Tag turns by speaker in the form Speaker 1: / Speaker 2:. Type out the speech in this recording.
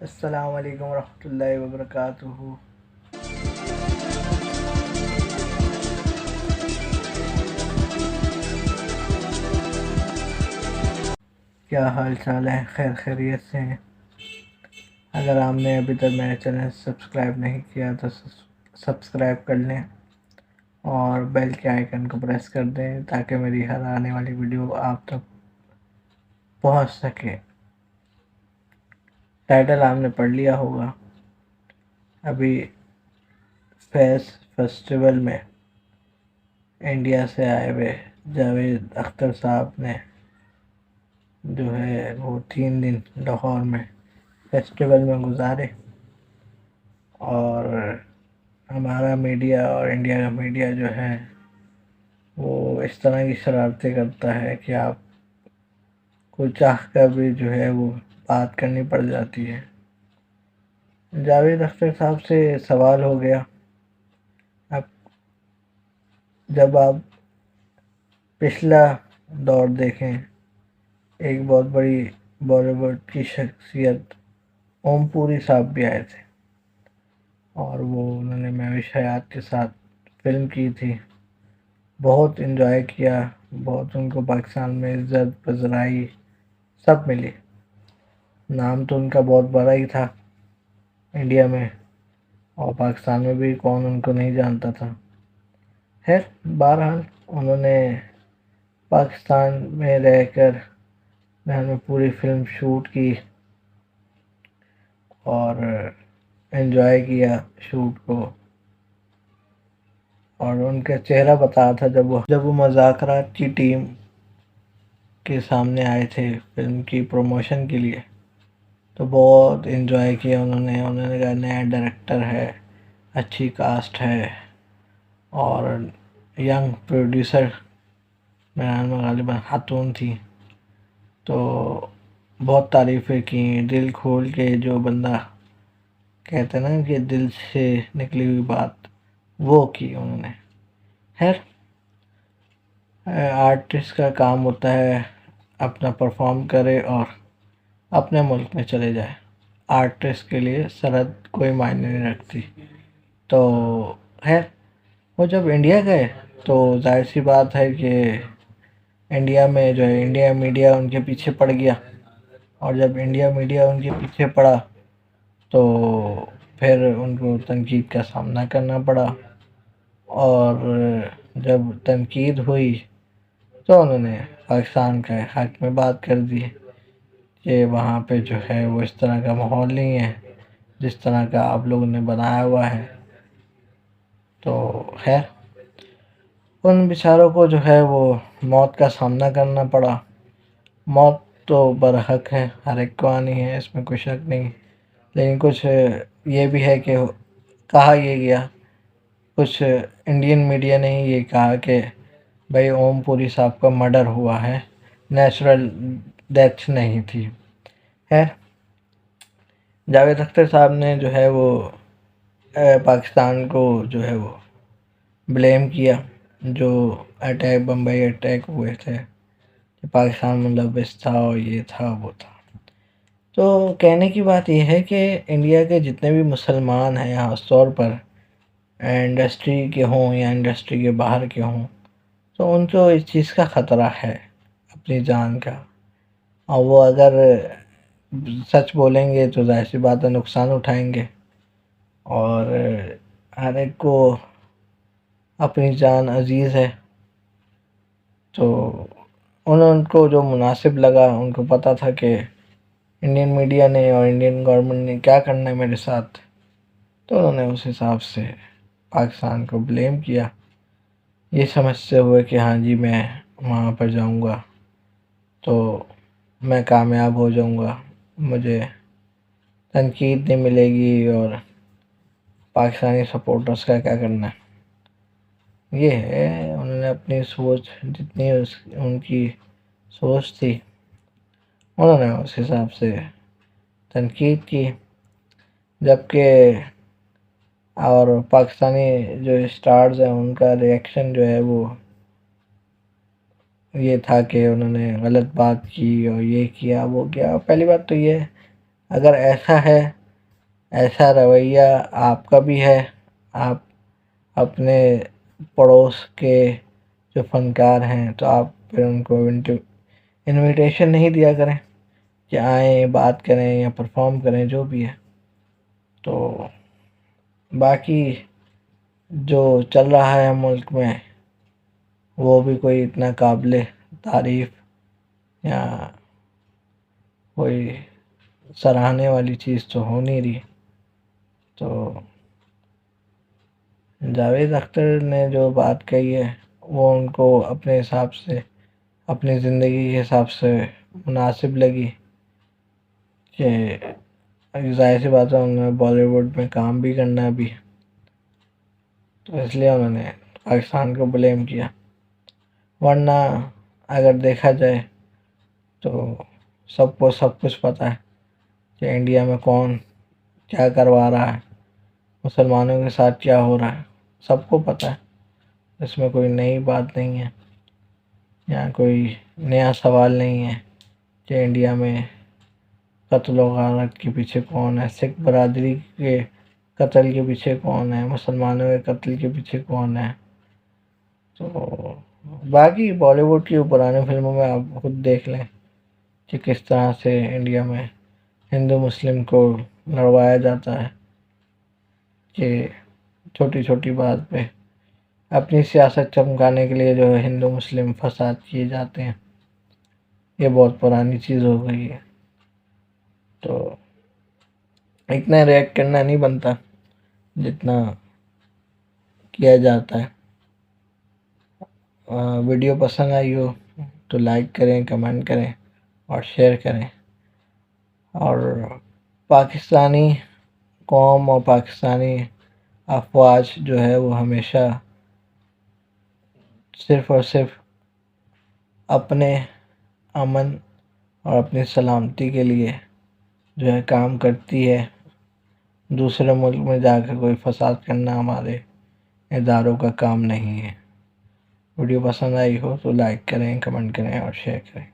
Speaker 1: السلام علیکم ورحمۃ اللہ وبرکاتہ۔ کیا حال چال ہے؟ خیر خیریت سے ہیں؟ اگر آپ نے ابھی تک میرے چینل سبسکرائب نہیں کیا تو سبسکرائب کر لیں اور بیل کے آئیکن کو پریس کر دیں تاکہ میری ہر آنے والی ویڈیو آپ تک پہنچ سکے۔ ٹائٹل آپ نے پڑھ لیا ہوگا۔ ابھی فیسٹیول میں انڈیا سے آئے ہوئے جاوید اختر صاحب نے جو ہے وہ 3 دن لاہور میں فیسٹیول میں گزارے، اور ہمارا میڈیا اور انڈیا کا میڈیا جو ہے وہ اس طرح کی شرارتیں کرتا ہے کہ آپ کو چاہ کر بھی جو ہے وہ بات کرنی پڑ جاتی ہے۔ جاوید اختر صاحب سے سوال ہو گیا، اب جب آپ پچھلا دور دیکھیں، ایک بہت بڑی بالی ووڈ کی شخصیت اوم پوری صاحب بھی آئے تھے، اور وہ انہوں نے مہوش حیات کے ساتھ فلم کی تھی، بہت انجوائے کیا، بہت ان کو پاکستان میں عزت پذیرائی سب ملی۔ نام تو ان کا بہت بڑا ہی تھا انڈیا میں، اور پاکستان میں بھی کون ان کو نہیں جانتا تھا۔ خیر بہرحال انہوں نے پاکستان میں رہ کر میں پوری فلم شوٹ کی اور انجوائے کیا شوٹ کو، اور ان کا چہرہ بتا تھا جب وہ مذاکرات کی ٹیم کے سامنے آئے تھے فلم کی پروموشن کے لیے، تو بہت انجوائے کیا انہوں نے کہا نیا ڈائریکٹر ہے، اچھی کاسٹ ہے، اور ینگ پروڈیوسر میرا غالباً خاتون تھی، تو بہت تعریفیں کی، دل کھول کے جو بندہ کہتے نا کہ دل سے نکلی ہوئی بات وہ کی انہوں نے۔ خیر آرٹسٹ کا کام ہوتا ہے اپنا پرفارم کرے اور اپنے ملک میں چلے جائے، آرٹسٹ کے لیے سرحد کوئی معنی نہیں رکھتی۔ تو خیر وہ جب انڈیا گئے تو ظاہر سی بات ہے کہ انڈیا میں جو ہے انڈیا میڈیا ان کے پیچھے پڑ گیا، اور جب انڈیا میڈیا ان کے پیچھے پڑا تو پھر ان کو تنقید کا سامنا کرنا پڑا، اور جب تنقید ہوئی تو انہوں نے پاکستان کے حق میں بات کر دی کہ وہاں پہ جو ہے وہ اس طرح کا ماحول نہیں ہے جس طرح کا آپ لوگوں نے بنایا ہوا ہے۔ تو خیر ان بیچاروں کو جو ہے وہ موت کا سامنا کرنا پڑا۔ موت تو برحق ہے، ہر ایک کو آنی ہے، اس میں کوئی شک نہیں، لیکن کچھ یہ بھی ہے کہ کہا یہ گیا، کچھ انڈین میڈیا نے یہ کہا کہ بھائی اوم پوری صاحب کا مرڈر ہوا ہے، نیچرل ڈیتھ نہیں تھی۔ خیر جاوید اختر صاحب نے جو ہے وہ پاکستان کو جو ہے وہ بلیم کیا، جو بمبئی اٹیک ہوئے تھے کہ پاکستان ملوث تھا اور یہ تھا وہ تھا۔ تو کہنے کی بات یہ ہے کہ انڈیا کے جتنے بھی مسلمان ہیں خاص طور پر انڈسٹری کے ہوں یا انڈسٹری کے باہر کے ہوں، تو ان کو اس چیز کا خطرہ ہے اپنی جان کا، اور وہ اگر سچ بولیں گے تو ظاہر سی بات ہے نقصان اٹھائیں گے، اور ہر ایک کو اپنی جان عزیز ہے، تو ان کو جو مناسب لگا، ان کو پتہ تھا کہ انڈین میڈیا نے اور انڈین گورنمنٹ نے کیا کرنا ہے میرے ساتھ، تو انہوں نے اس حساب سے پاکستان کو بلیم کیا، یہ سمجھتے ہوئے کہ ہاں جی میں وہاں پر جاؤں گا تو میں کامیاب ہو جاؤں گا، مجھے تنقید نہیں ملے گی، اور پاکستانی سپورٹرز کا کیا کرنا ہے۔ یہ ہے انہوں نے اپنی سوچ، جتنی ان کی سوچ تھی انہوں نے اس حساب سے تنقید کی، جبکہ اور پاکستانی جو اسٹارز ہیں ان کا ریئیکشن جو ہے وہ یہ تھا کہ انہوں نے غلط بات کی اور یہ کیا وہ کیا۔ پہلی بات تو یہ ہے اگر ایسا ہے، ایسا رویہ آپ کا بھی ہے، آپ اپنے پڑوس کے جو فنکار ہیں تو آپ پھر ان کو انویٹیشن نہیں دیا کریں کہ آئیں بات کریں یا پرفارم کریں، جو بھی ہے۔ تو باقی جو چل رہا ہے ملک میں وہ بھی کوئی اتنا قابل تعریف یا کوئی سراہنے والی چیز تو ہو نہیں رہی۔ تو جاوید اختر نے جو بات کہی ہے وہ ان کو اپنے حساب سے، اپنی زندگی کے حساب سے مناسب لگی کہ ظاہر سی بات ہے انہوں نے بالی ووڈ میں کام بھی کرنا ہے ابھی، تو اس لیے انہوں نے پاکستان کو بلیم کیا۔ ورنہ اگر دیکھا جائے تو سب کو سب کچھ پتہ ہے کہ انڈیا میں کون کیا کروا رہا ہے، مسلمانوں کے ساتھ کیا ہو رہا ہے، سب کو پتہ ہے۔ اس میں کوئی نئی بات نہیں ہے یا کوئی نیا سوال نہیں ہے کہ انڈیا میں قتل و غارت کے پیچھے کون ہے، سکھ برادری کے قتل کے پیچھے کون ہے، مسلمانوں کے قتل کے پیچھے کون ہے۔ تو باقی بالی ووڈ کی پرانی فلموں میں آپ خود دیکھ لیں کہ کس طرح سے انڈیا میں ہندو مسلم کو لڑوایا جاتا ہے، کہ چھوٹی چھوٹی بات پہ اپنی سیاست چمکانے کے لیے جو ہے ہندو مسلم فساد کیے جاتے ہیں۔ یہ بہت پرانی چیز ہو گئی ہے، تو اتنا ریئیکٹ کرنا نہیں بنتا جتنا کیا جاتا ہے۔ ویڈیو پسند آئی ہو تو لائک کریں، کمنٹ کریں اور شیئر کریں، اور پاکستانی قوم اور پاکستانی افواج جو ہے وہ ہمیشہ صرف اور صرف اپنے امن اور اپنی سلامتی کے لیے جو ہے کام کرتی ہے۔ دوسرے ملک میں جا کے کوئی فساد کرنا ہمارے اداروں کا کام نہیں ہے۔ ویڈیو پسند آئی ہو تو لائک کریں، کمنٹ کریں اور شیئر کریں۔